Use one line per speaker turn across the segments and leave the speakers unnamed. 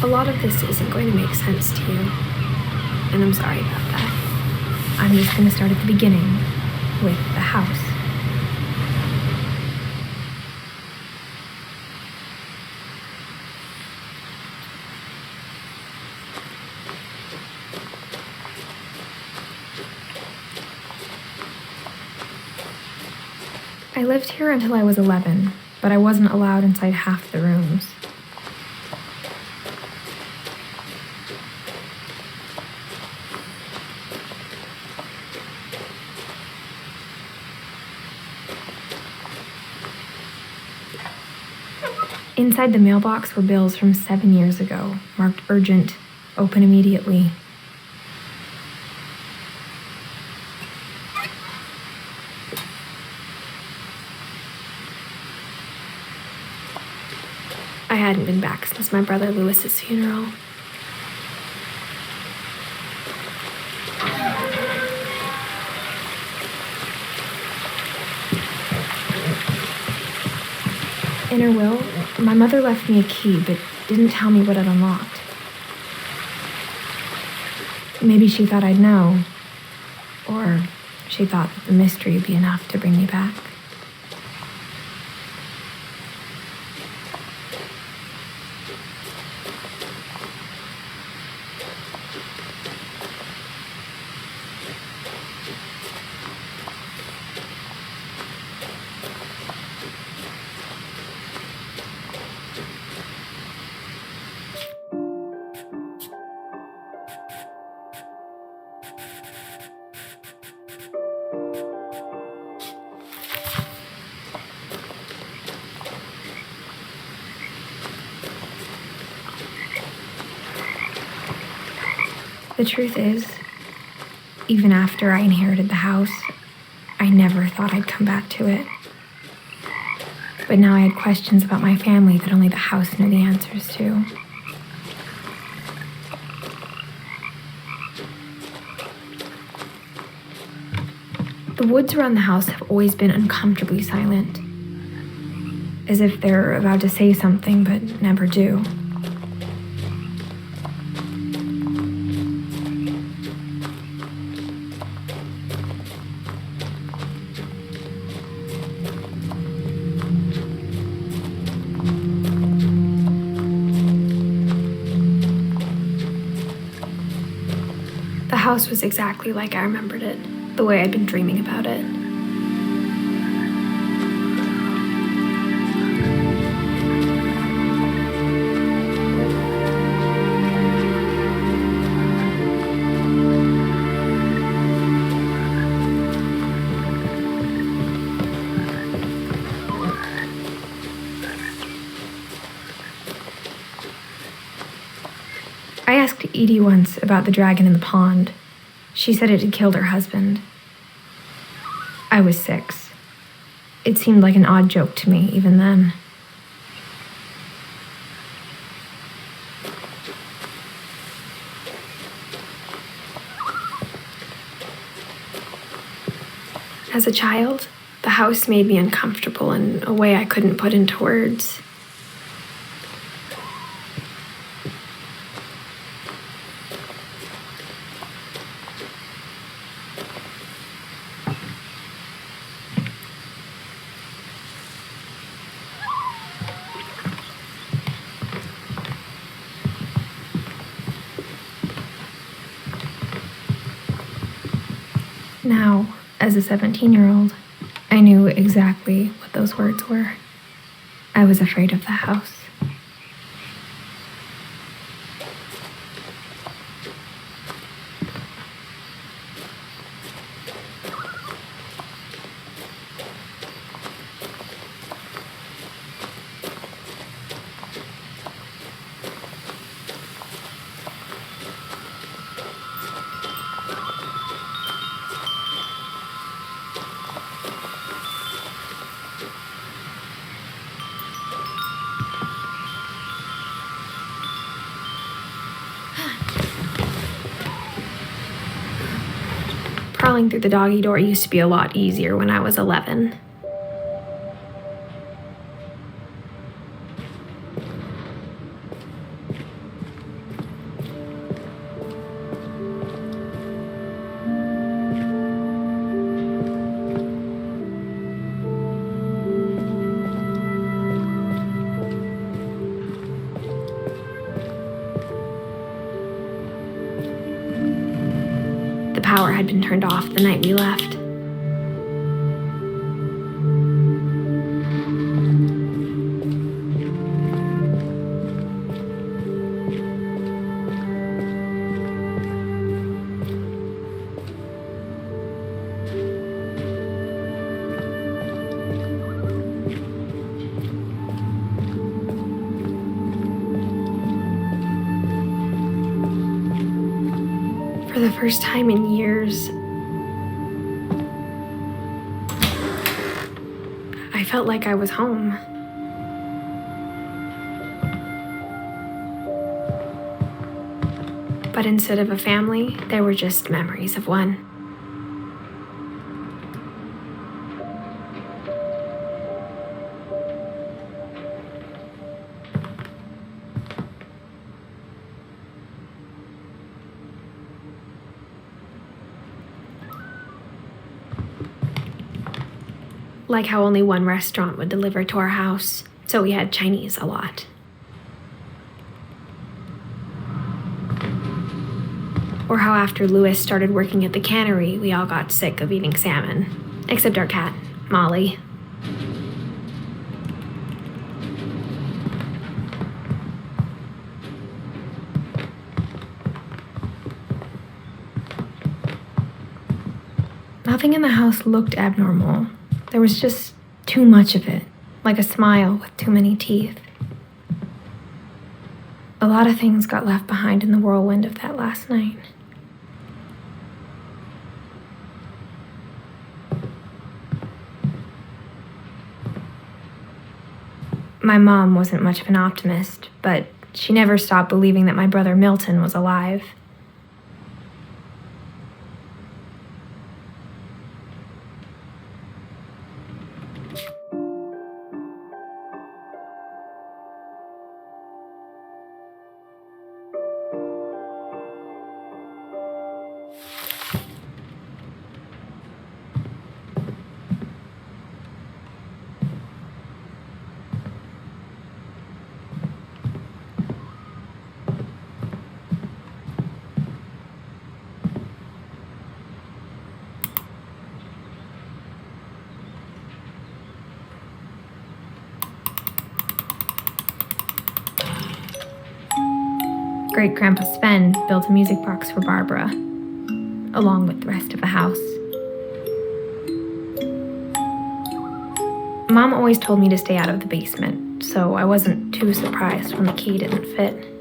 A lot of this isn't going to make sense to you, and I'm sorry about that. I'm just going to start at the beginning, with the house. I lived here until I was 11, but I wasn't allowed inside half the rooms. Inside the mailbox were bills from 7 years ago, marked urgent, open immediately. I hadn't been back since my brother Lewis's funeral. In her will, my mother left me a key, but didn't tell me what it unlocked. Maybe she thought I'd know, or she thought that the mystery would be enough to bring me back. The truth is, even after I inherited the house, I never thought I'd come back to it. But now I had questions about my family that only the house knew the answers to. The woods around the house have always been uncomfortably silent, as if they're about to say something but never do. The house was exactly like I remembered it, the way I'd been dreaming about it. I asked Edie once about the dragon in the pond. She said it had killed her husband. I was 6. It seemed like an odd joke to me, even then. As a child, the house made me uncomfortable in a way I couldn't put into words. Now, as a 17-year-old, I knew exactly what those words were. I was afraid of the house. Crawling through the doggy door used to be a lot easier when I was 11. The power had been turned off the night we left. For the first time in years, I felt like I was home. But instead of a family, there were just memories of one. Like how only one restaurant would deliver to our house, so we had Chinese a lot. Or how after Louis started working at the cannery, we all got sick of eating salmon, except our cat, Molly. Nothing in the house looked abnormal. There was just too much of it, like a smile with too many teeth. A lot of things got left behind in the whirlwind of that last night. My mom wasn't much of an optimist, but she never stopped believing that my brother Milton was alive. Great-Grandpa Sven built a music box for Barbara, along with the rest of the house. Mom always told me to stay out of the basement, so I wasn't too surprised when the key didn't fit.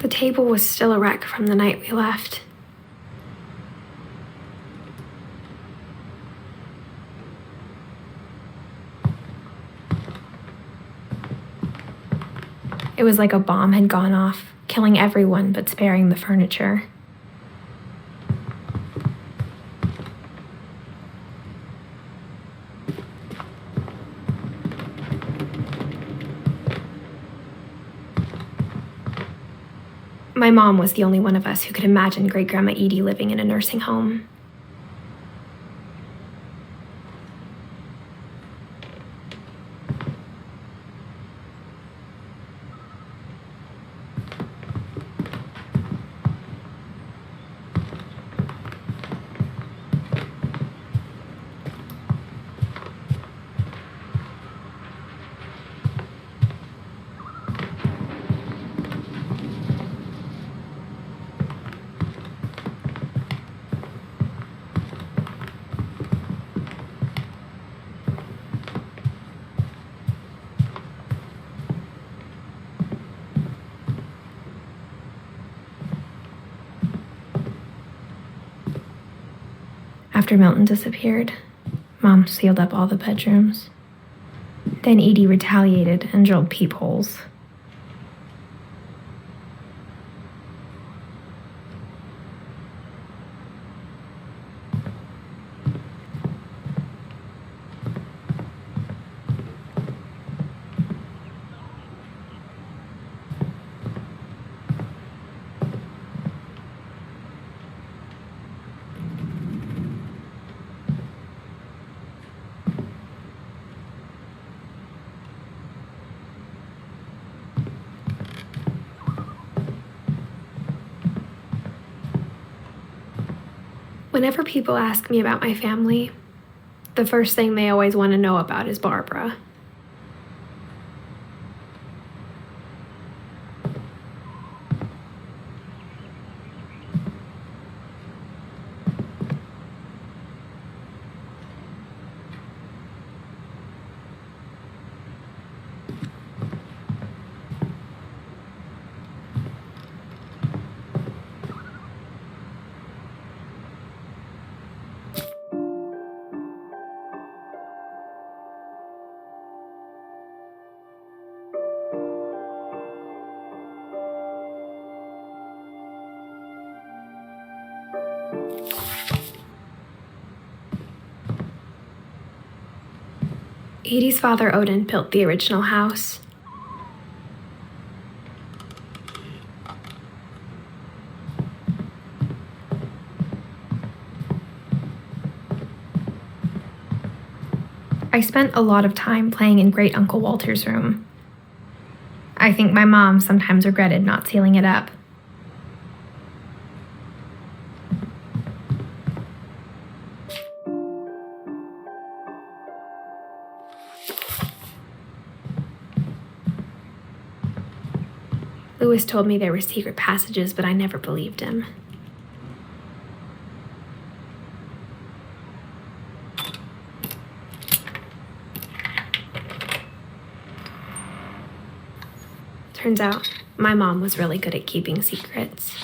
The table was still a wreck from the night we left. It was like a bomb had gone off, killing everyone but sparing the furniture. My mom was the only one of us who could imagine Great-Grandma Edie living in a nursing home. After Milton disappeared, Mom sealed up all the bedrooms. Then Edie retaliated and drilled peepholes. Whenever people ask me about my family, the first thing they always want to know about is Barbara. Edie's father, Odin, built the original house. I spent a lot of time playing in Great Uncle Walter's room. I think my mom sometimes regretted not sealing it up. Lewis told me there were secret passages, but I never believed him. Turns out, my mom was really good at keeping secrets.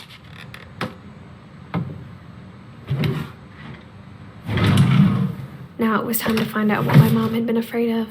Now it was time to find out what my mom had been afraid of.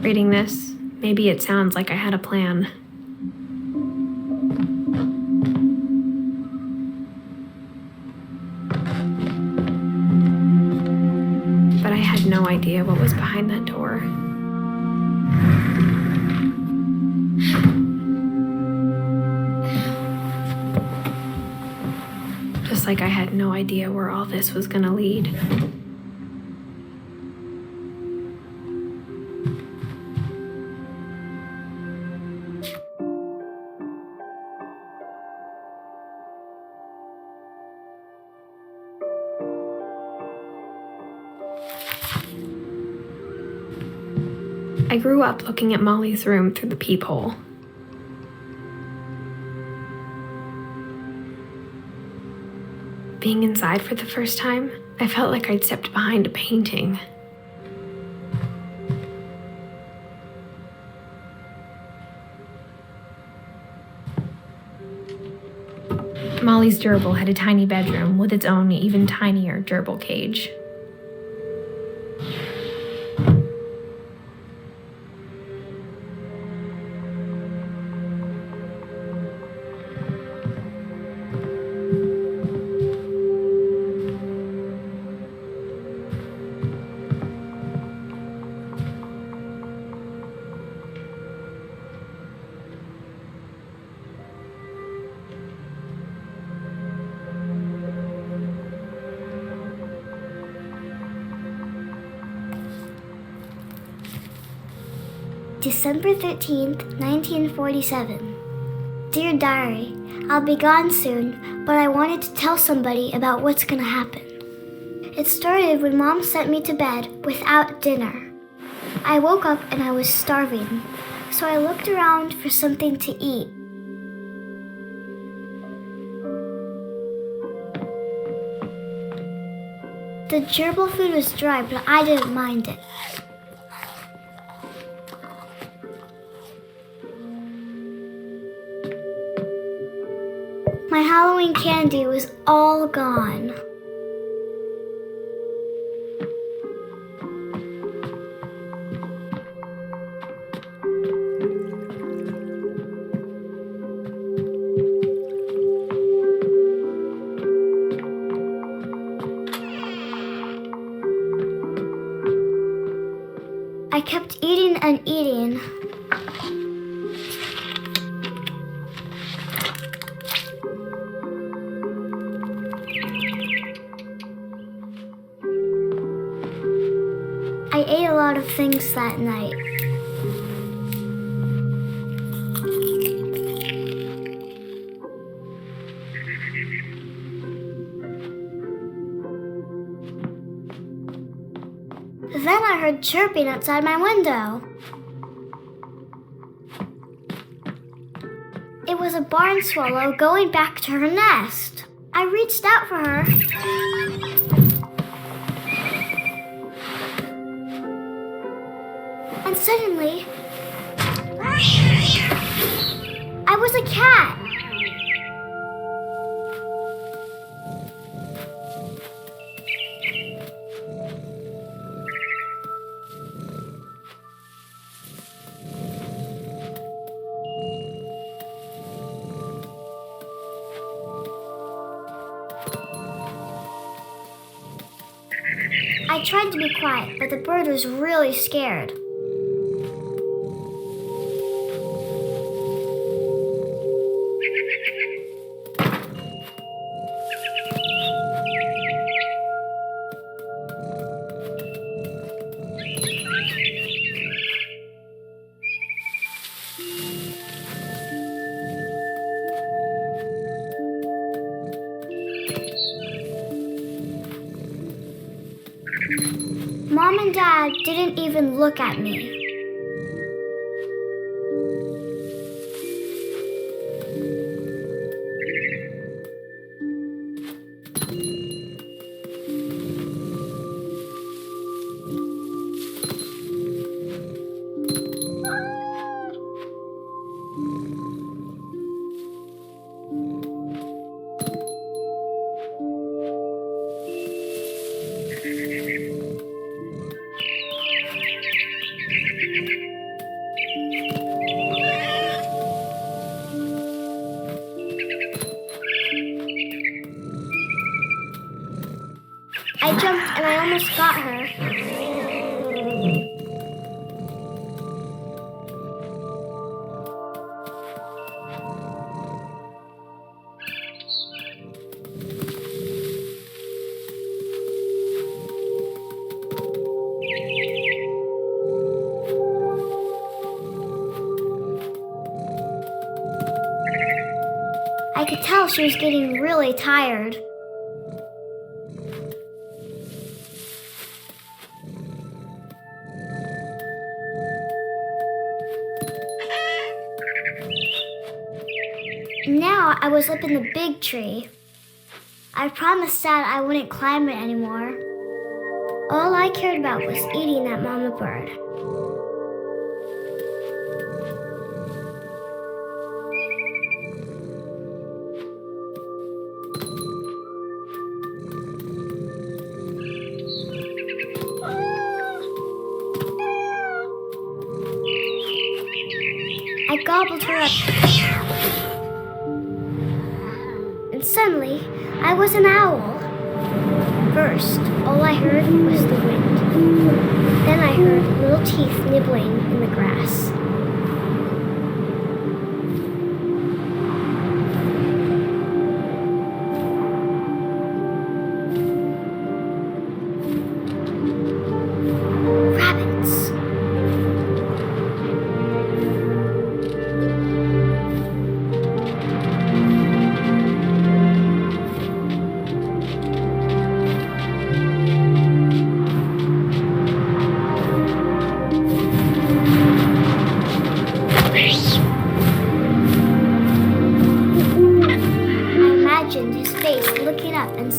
Reading this, maybe it sounds like I had a plan. But I had no idea what was behind that door. Just like I had no idea where all this was gonna lead. I grew up looking at Molly's room through the peephole. Being inside for the first time, I felt like I'd stepped behind a painting. Molly's gerbil had a tiny bedroom with its own even tinier gerbil cage.
December 13th, 1947. Dear Diary, I'll be gone soon, but I wanted to tell somebody about what's gonna happen. It started when Mom sent me to bed without dinner. I woke up and I was starving, so I looked around for something to eat. The gerbil food was dry, but I didn't mind it. My Halloween candy was all gone. I kept eating and eating. I ate a lot of things that night. Then I heard chirping outside my window. It was a barn swallow going back to her nest. I reached out for her. And suddenly, I was a cat. I tried to be quiet, but the bird was really scared. Mom and Dad didn't even look at me. I jumped and I almost got her. I could tell she was getting really tired. Now I was up in the big tree. I promised Dad I wouldn't climb it anymore. All I cared about was eating that mama bird. I gobbled her up. And suddenly, I was an owl. First, all I heard was the wind. Then I heard little teeth nibbling in the grass. Rabbits.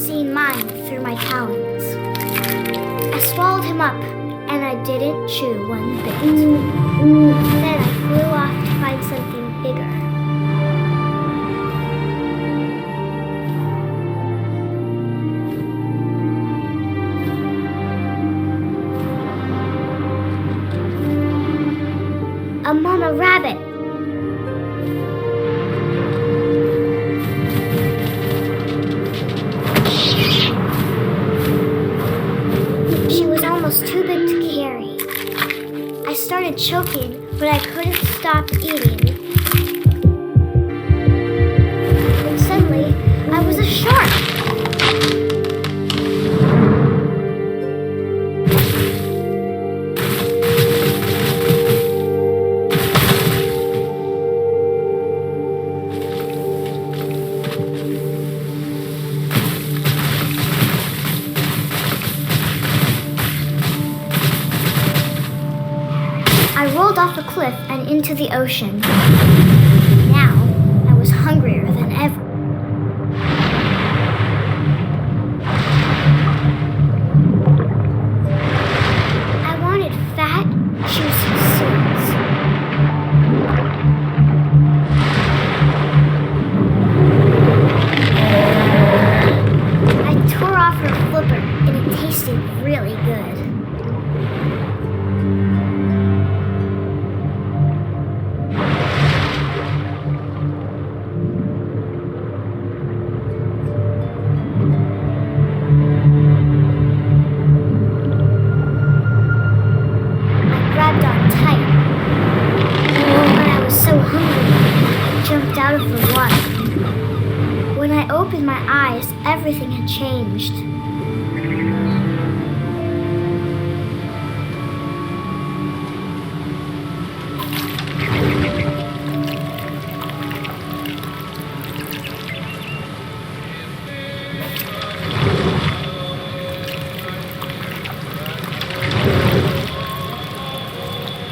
seen mine through my talons. I swallowed him up, and I didn't chew one bit. Then I flew off to find something bigger. A mama rabbit. She was almost too big to carry. I started choking, but I couldn't stop eating. And suddenly, I was a shark. I rolled off a cliff and into the ocean. Now, I was hungrier than ever. I wanted fat, juicy soups. I tore off her flipper, and it tasted really good. Out of the water. When I opened my eyes, everything had changed.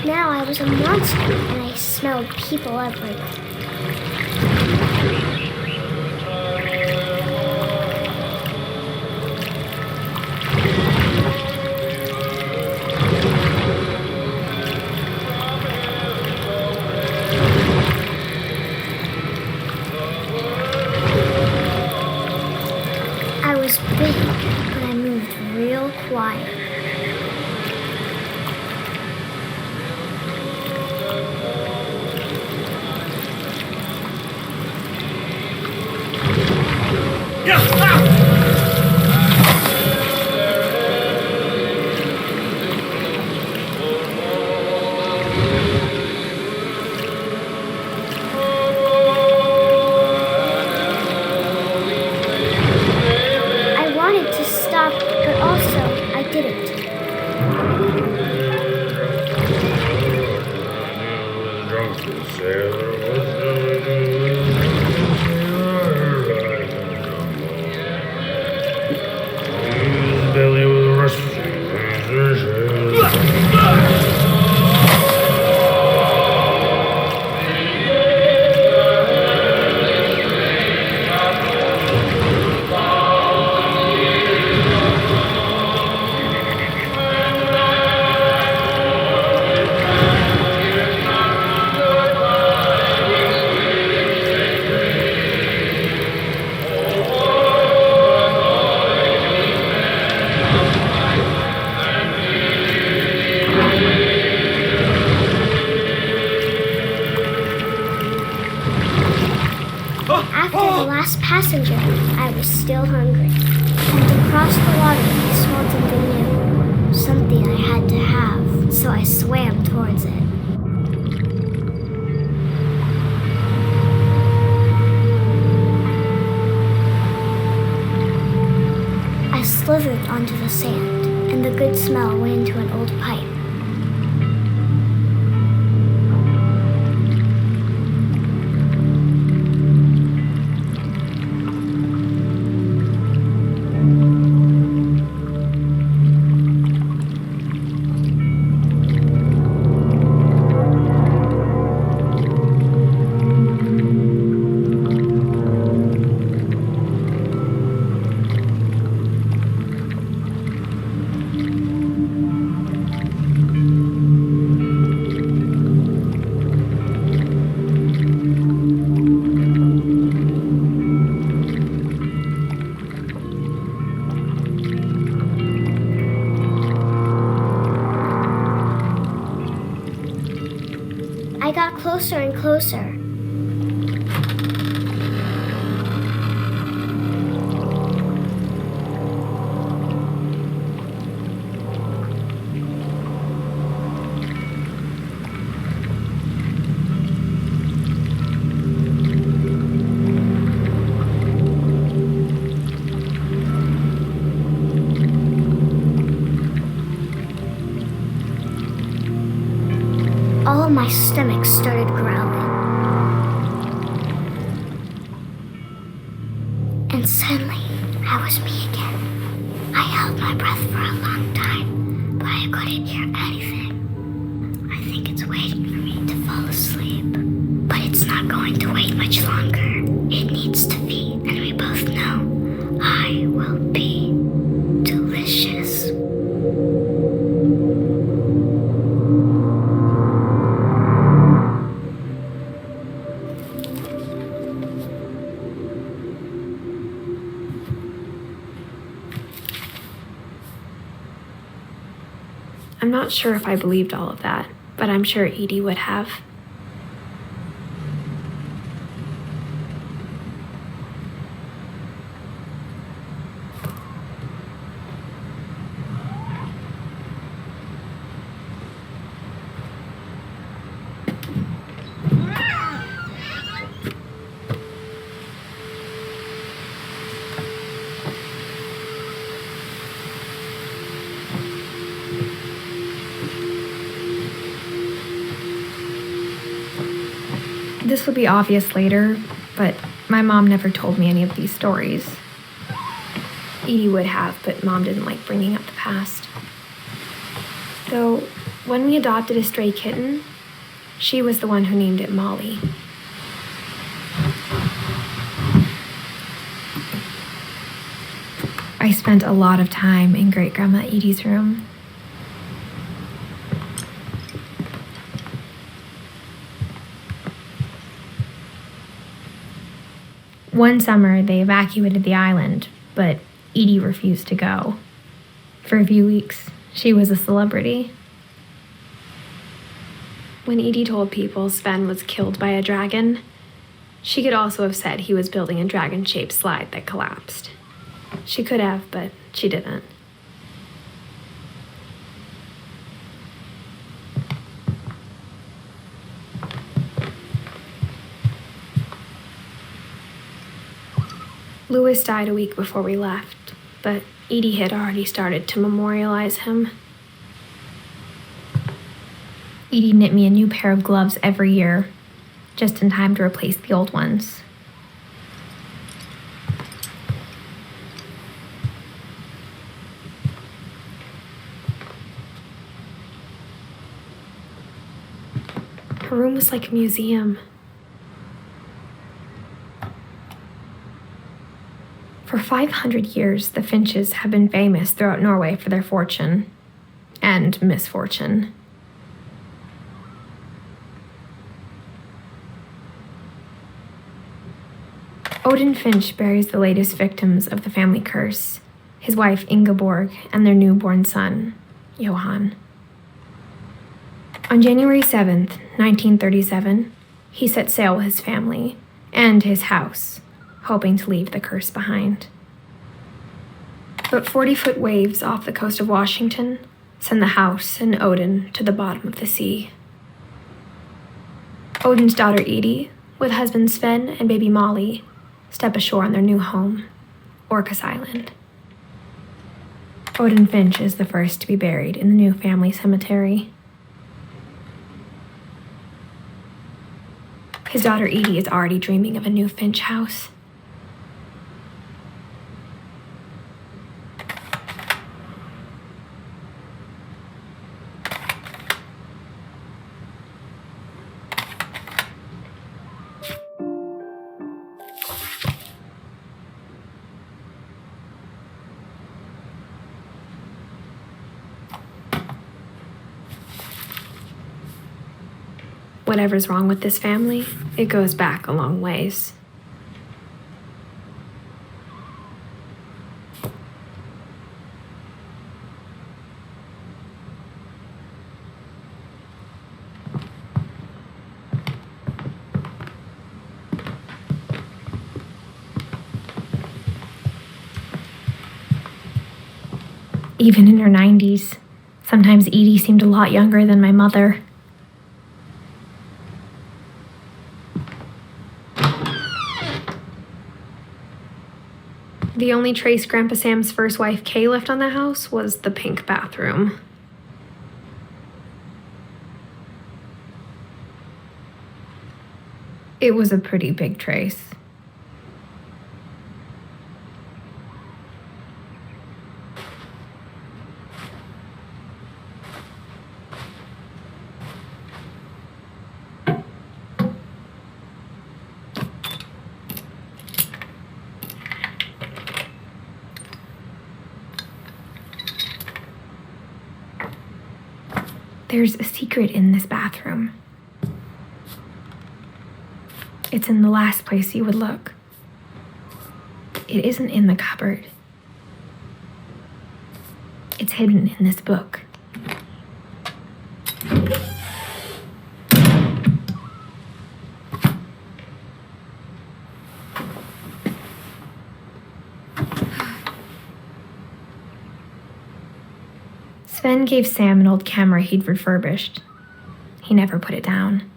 Now I was a monster, and I smelled people everywhere. I was big, but I moved real quiet. I wanted to stop, but also I didn't. After the last passenger, I was still hungry. And to cross the water, I saw something new. Something I had to have, so I swam towards it. I slithered onto the sand, and the good smell went into an old pipe. closer and closer. All of my stomach started growling. And suddenly, I was me again. I held my breath for a long time, but I couldn't hear anything. I think it's waiting for me to fall asleep. But it's not going to wait much longer. It needs to feed, and we both know I will be delicious.
I'm not sure if I believed all of that, but I'm sure Edie would have. This will be obvious later, but my mom never told me any of these stories. Edie would have, but Mom didn't like bringing up the past. Though, when we adopted a stray kitten, she was the one who named it Molly. I spent a lot of time in Great-Grandma Edie's room. One summer, they evacuated the island, but Edie refused to go. For a few weeks, she was a celebrity. When Edie told people Sven was killed by a dragon, she could also have said he was building a dragon-shaped slide that collapsed. She could have, but she didn't. Louis died a week before we left, but Edie had already started to memorialize him. Edie knit me a new pair of gloves every year, just in time to replace the old ones. Her room was like a museum. For 500 years, the Finches have been famous throughout Norway for their fortune and misfortune. Odin Finch buries the latest victims of the family curse, his wife Ingeborg and their newborn son, Johan. On January 7th, 1937, he set sail with his family and his house, hoping to leave the curse behind. But 40-foot waves off the coast of Washington send the house and Odin to the bottom of the sea. Odin's daughter Edie, with husband Sven and baby Molly, step ashore on their new home, Orcas Island. Odin Finch is the first to be buried in the new family cemetery. His daughter Edie is already dreaming of a new Finch house. Whatever's wrong with this family, it goes back a long ways. even in her 90s. Sometimes Edie seemed a lot younger than my mother. The only trace Grandpa Sam's first wife, Kay, left on the house was the pink bathroom. It was a pretty big trace. There's a secret in this bathroom. It's in the last place you would look. It isn't in the cupboard. It's hidden in this book. Sven gave Sam an old camera he'd refurbished. He never put it down.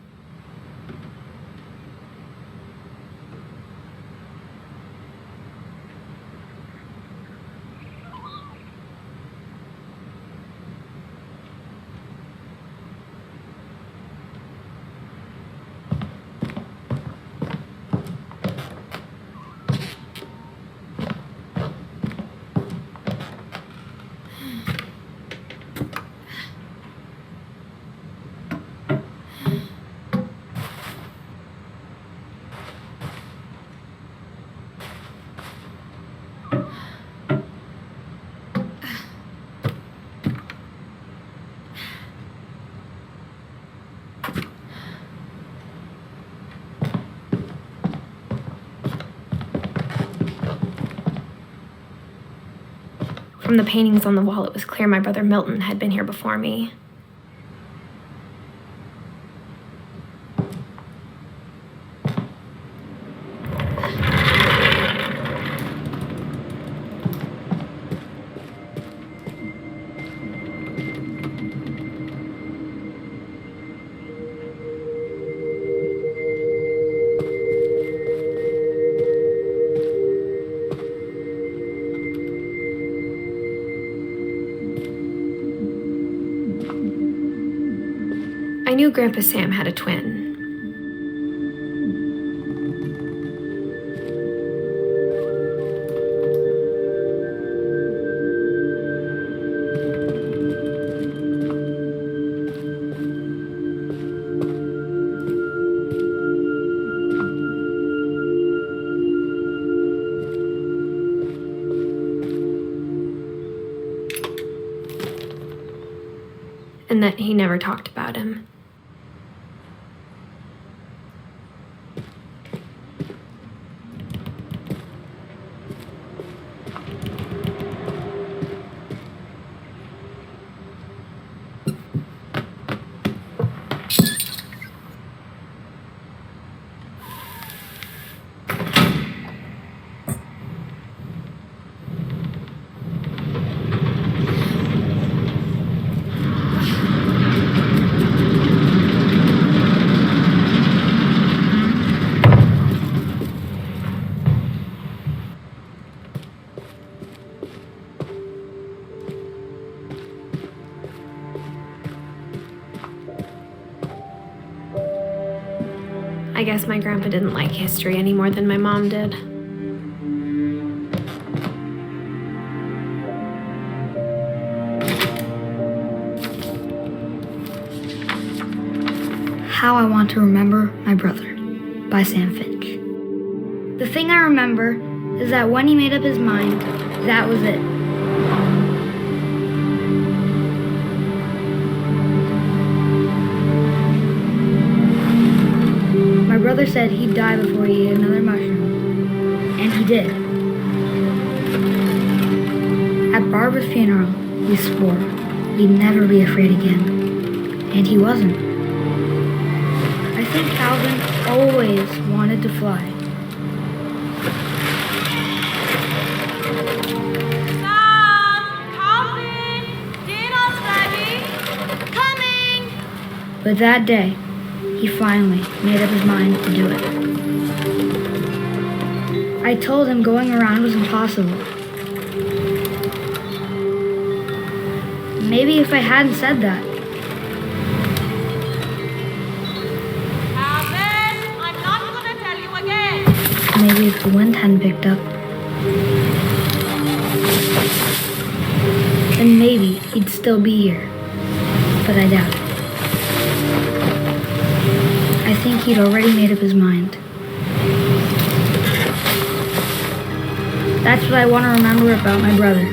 From the paintings on the wall, it was clear my brother Milton had been here before me. I knew Grandpa Sam had a twin. And that he never talked about him. I guess my grandpa didn't like history any more than my mom did.
How I Want to Remember My Brother by Sam Finch. The thing I remember is that when he made up his mind, that was it. My brother said he'd die before he ate another mushroom, and he did. At Barbara's funeral, he swore he'd never be afraid again, and he wasn't. I think Calvin always wanted to fly.
Sam! Calvin!
But that day, he finally made up his mind to do it. I told him going around was impossible. Maybe if I hadn't said that.
Calvin, I'm not gonna tell you again.
Maybe if the wind hadn't picked up. Then maybe he'd still be here. But I doubt it. I think he'd already made up his mind. That's what I want to remember about my brother.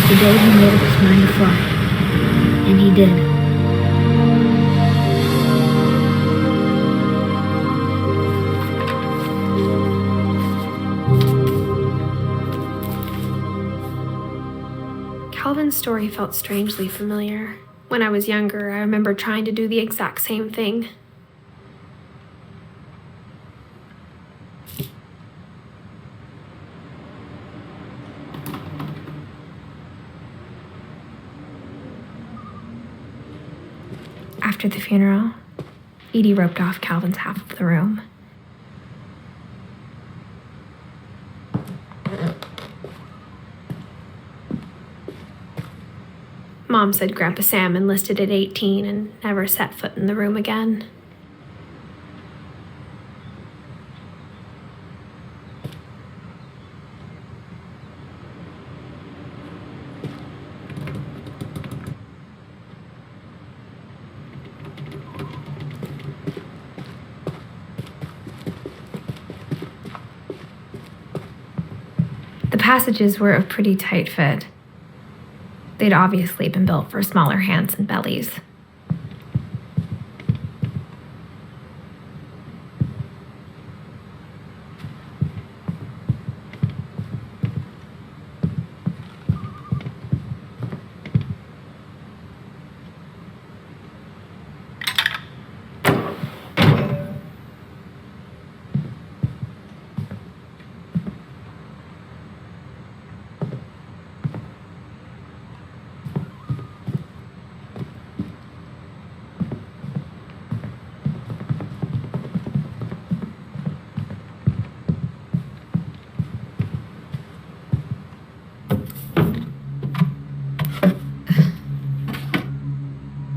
The day he made up his mind to fly. And he did.
Calvin's story felt strangely familiar. When I was younger, I remember trying to do the exact same thing. After the funeral, Edie roped off Calvin's half of the room. Mom said Grandpa Sam enlisted at 18 and never set foot in the room again. The passages were a pretty tight fit. They'd obviously been built for smaller hands and bellies.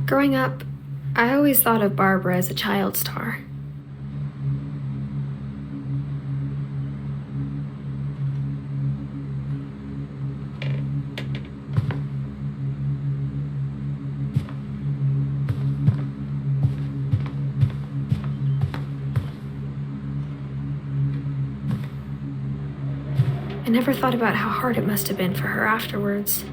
Growing up, I always thought of Barbara as a child star. I never thought about how hard it must have been for her afterwards.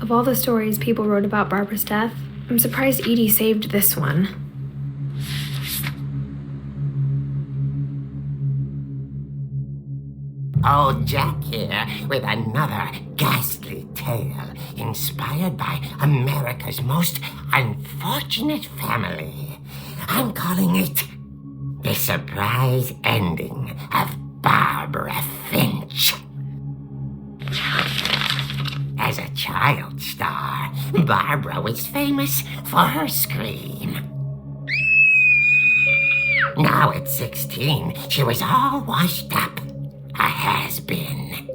Of all the stories people wrote about Barbara's death, I'm surprised Edie saved this one.
Old Jack here with another ghastly tale inspired by America's most unfortunate family. I'm calling it The Surprise Ending of Barbara Finch. As a child star, Barbara was famous for her scream. Now at 16, she was all washed up, a has-been.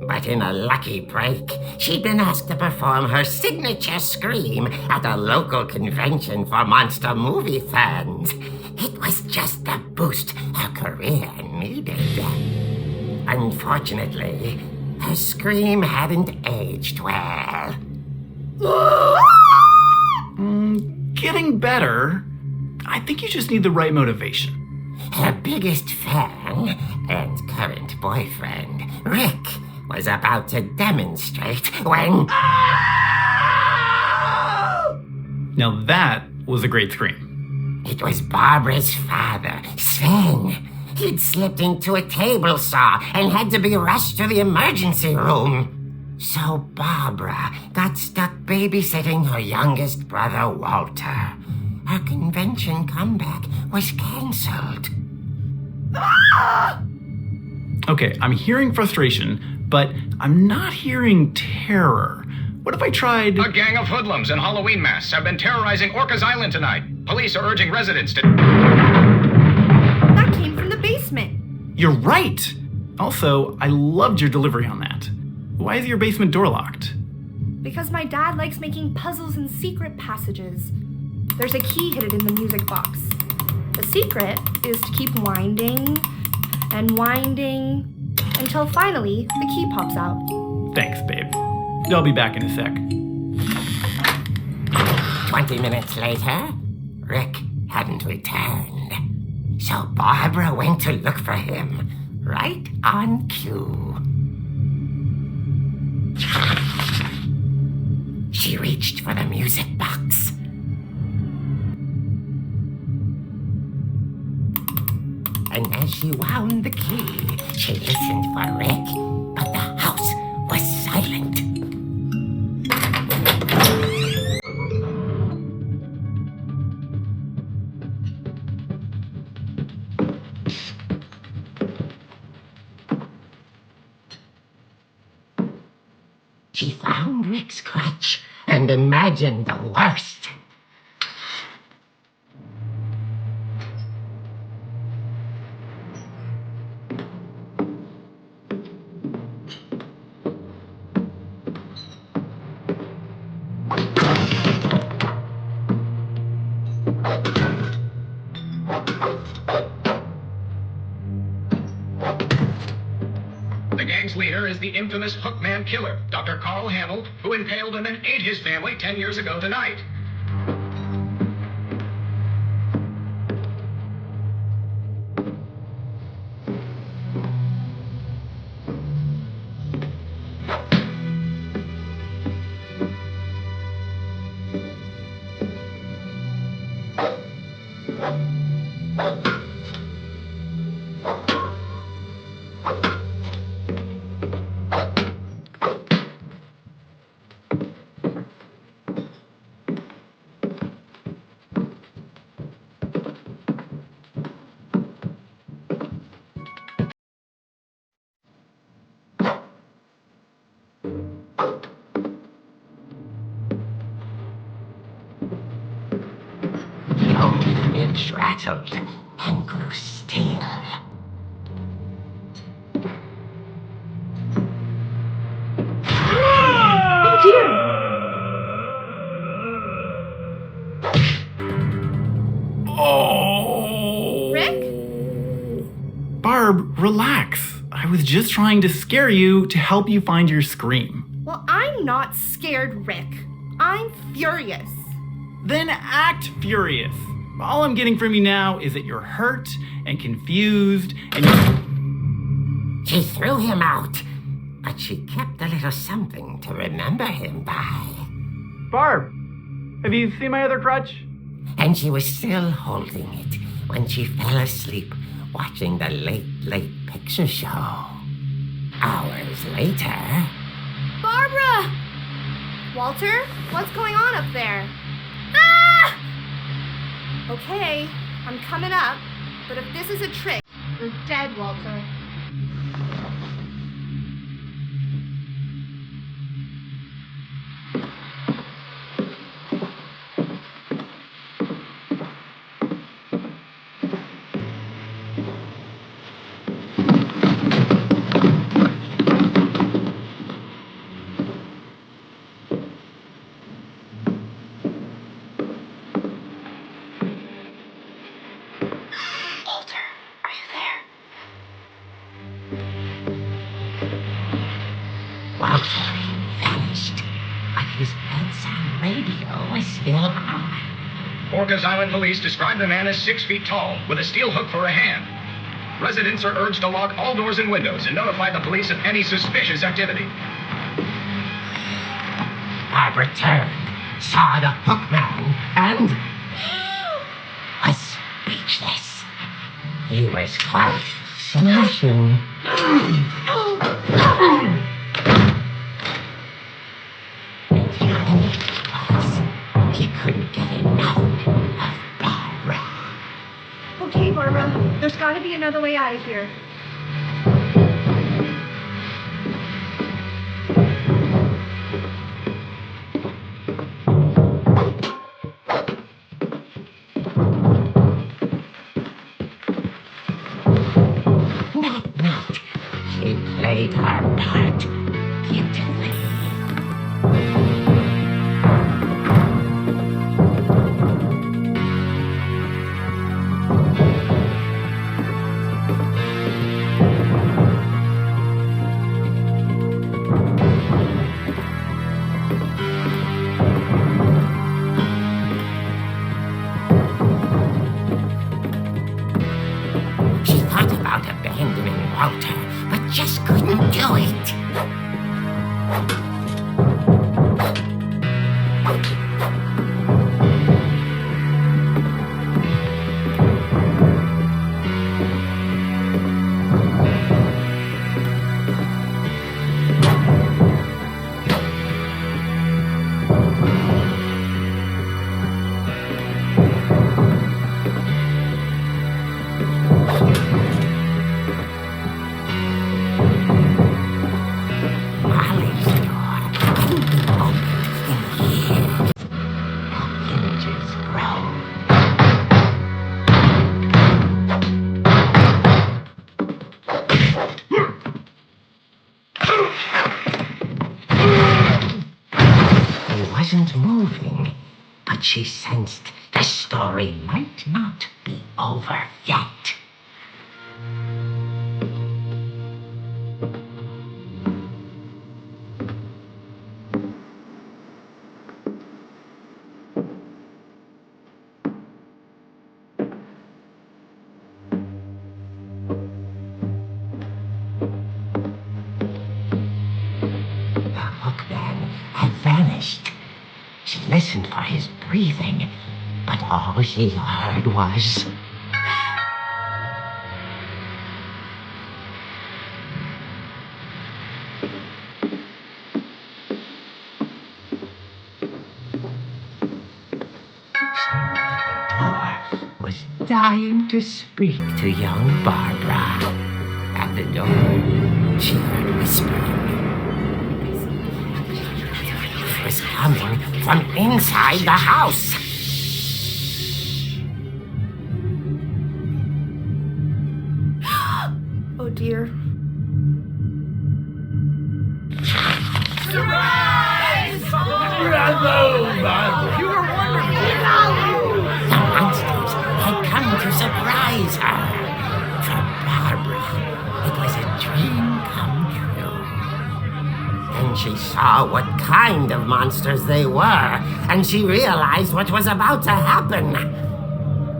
But in a lucky break, she'd been asked to perform her signature scream at a local convention for monster movie fans. It was just the boost her career needed. Unfortunately, her scream hadn't aged well.
Getting better. I think you just need the right motivation.
Her biggest fan and current boyfriend, Rick, was about to demonstrate when...
Now that was a great scream.
It was Barbara's father, Sven. He'd slipped into a table saw and had to be rushed to the emergency room. So Barbara got stuck babysitting her youngest brother, Walter. Her convention comeback was cancelled.
Okay, I'm hearing frustration, but I'm not hearing terror. What if I tried...
A gang of hoodlums in Halloween masks have been terrorizing Orcas Island tonight. Police are urging residents to...
That came from the basement.
You're right! Also, I loved your delivery on that. Why is your basement door locked?
Because my dad likes making puzzles and secret passages. There's a key hidden in the music box. The secret is to keep winding and winding until finally the key pops out.
Thanks, babe. I'll be back in a sec.
20 minutes later, Rick hadn't returned. So Barbara went to look for him, right on cue. She reached for the music box. And as she wound the key, she listened for Rick, but the house was silent. She found Rick's crutch and imagined the worst.
The gang's leader is the infamous Hookman Killer, Dr. Carl Hamill, who impaled and then ate his family 10 years ago tonight. The old fridge rattled and grew still.
Oh!
Rick?
Barb, relax. I was just trying to scare you to help you find your scream.
Well, I'm not scared, Rick. I'm furious.
Then act furious. All I'm getting from you now is that you're hurt and confused and...
She threw him out, but she kept a little something to remember him by.
Barb, have you seen my other crutch?
And she was still holding it when she fell asleep watching the late picture show. Hours later...
Barbara! Walter, what's going on up there? Ah! Okay, I'm coming up, but if this is a trick, you're dead, Walter.
Walter, are you there?
still?
Orcas Island police describe the man as 6 feet tall, with a steel hook for a hand. Residents are urged to lock all doors and windows and notify the police of any suspicious activity.
Barbara turned, saw the hook man, and was speechless. He was quite smashing. He couldn't get enough of Barbara.
Okay, Barbara, there's got to be another way out of here.
Not. She played her part beautifully. She thought about abandoning Walter, but just couldn't do it. Molly's door hadn't been opened in years. The hinges grow. He wasn't moving, but she sensed the story might not be over yet. The hookman had vanished. She listened for his breathing, but all she heard was... was dying to speak to young Barbara. At the door, she heard whispering. It was coming from inside the house.
Oh dear.
The monsters had come to surprise her. For Barbara, it was a dream come true. Then she saw what kind of monsters they were, and she realized what was about to happen.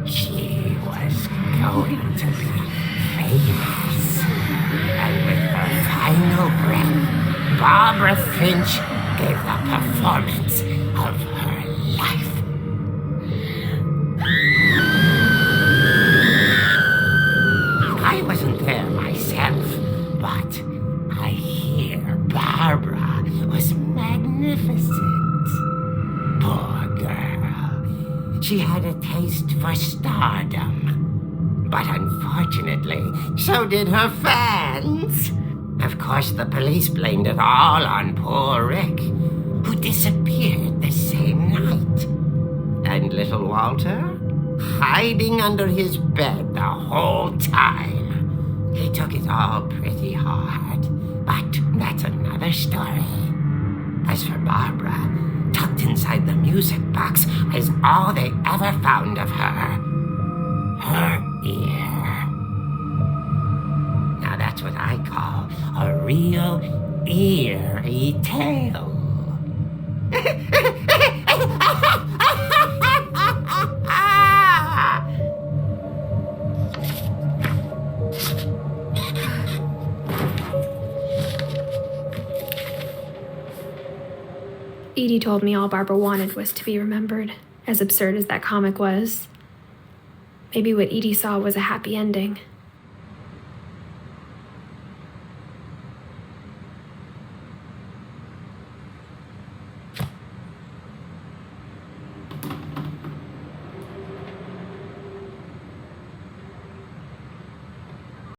She was going to be famous. And with her final breath, Barbara Finch gave the performance of her life. I wasn't there myself, but I hear Barbara was magnificent. Poor girl. She had a taste for stardom. But unfortunately, so did her fans. Of course, the police blamed it all on poor Rick, who disappeared the same night. And little Walter? Hiding under his bed the whole time. He took it all pretty hard, but that's another story. As for Barbara, tucked inside the music box is all they ever found of her. Her ear. Now that's what I call a real eerie tale.
Edie told me all Barbara wanted was to be remembered, as absurd as that comic was. Maybe what Edie saw was a happy ending.